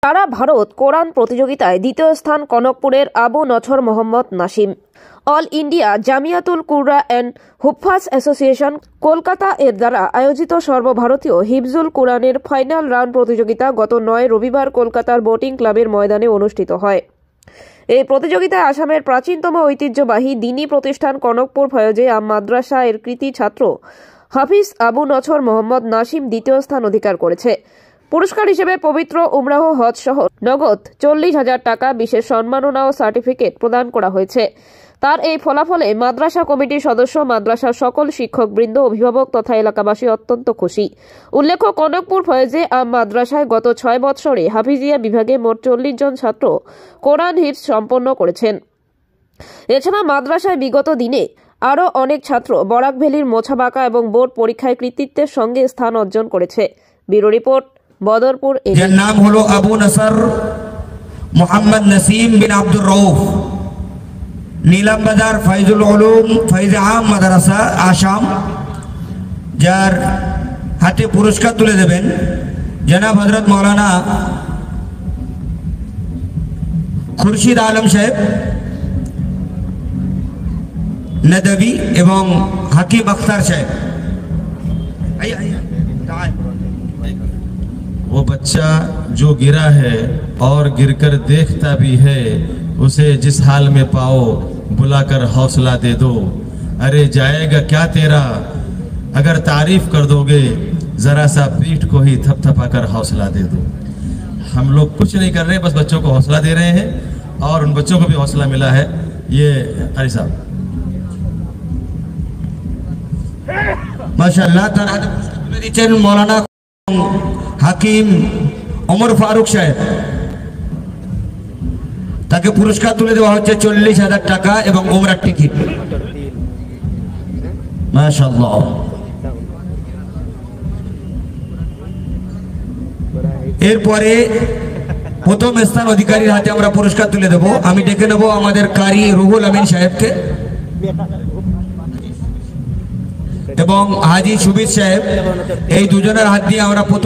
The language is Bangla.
সারা ভারত কোরআন প্রতিযোগিতায় দ্বিতীয় স্থান কনকপুরের Abu Nasar Mohammad Nasim. All India Jamiatul Quran and Huffaz Association Kolkata এর দ্বারা আয়োজিত সর্বভারতীয় হিফজুল কুরআনের ফাইনাল রাউন্ড প্রতিযোগিতা গত 9 রবিবার কলকাতার বোটিং ক্লাবের ময়দানে অনুষ্ঠিত হয়। এই প্রতিযোগিতায় আসামের প্রাচীনতম ঐতিহ্যবাহী দ্বীনি প্রতিষ্ঠান কনকপুর ফয়জে আম মাদ্রাসা এর কৃতি ছাত্র হাফিজ আবু নছর মোহাম্মদ নাসিম দ্বিতীয় স্থান অধিকার করেছে। পুরস্কার হিসেবে পবিত্র উমরাহ হজ সহ নগদ 40,000 টাকা, বিশেষ সম্মাননা ও সার্টিফিকেট প্রদান করা হয়েছে। তার এই ফলাফলে মাদ্রাসা কমিটির সদস্য, মাদ্রাসার সকল শিক্ষকবৃন্দ, অভিভাবক তথা এলাকাবাসী অত্যন্ত খুশি। উল্লেখ্য, কনকপুর ফয়েজে আম মাদ্রাসায় গত 6 বৎসরে হাফিজিয়া বিভাগে মোট 40 জন ছাত্র কোরআন হিফজ সম্পন্ন করেছেন। এছাড়া মাদ্রাসায় বিগত দিনে আরও অনেক ছাত্র বরাক ভ্যালির মোছাবাঁকা এবং বোর্ড পরীক্ষায় কৃতিত্বের সঙ্গে স্থান অর্জন করেছে। Bureau report, Badarpur. এর নাম হলো আবু নছর মোহাম্মদ নাসিম বিন আব্দুর রউফ, নীলাম বাজার ফাইজুল উলুম ফাইজে আম মাদ্রাসা আসাম, যার হাতে পুরস্কার তুলে দেবেন জনাব হযরত মাওলানা খুরশিদ আলম সাহেব नदवी एवं हकीम अख्तर साहब। वो बच्चा जो गिरा है और गिरकर देखता भी है, उसे जिस हाल में पाओ बुलाकर हौसला दे दो। अरे जाएगा क्या तेरा अगर तारीफ कर दोगे, जरा सा पीठ को ही थपथपा कर हौसला दे दो। हम लोग कुछ नहीं कर रहे, बस बच्चों को हौसला दे रहे हैं और उन बच्चों को भी हौसला मिला है। ये अली साहब माशाअल्लाह দিচ্ছেন মৌলানা হাকিম ওমর ফারুক সাহেব। তাকে পুরস্কার তুলে দেওয়া হচ্ছে 40,000 টাকা এবং উমরার টিকিট। মাশাআল্লাহ। এরপরে প্রথম স্থান অধিকারীর হাতে আমরা পুরস্কার তুলে দেব। আমি ডেকে নেব আমাদের কারি রুহুল আমিন সাহেবকে এবং হাজি সুবির সাহেব। এই দুজনের হাত দিয়ে আমরা প্রথম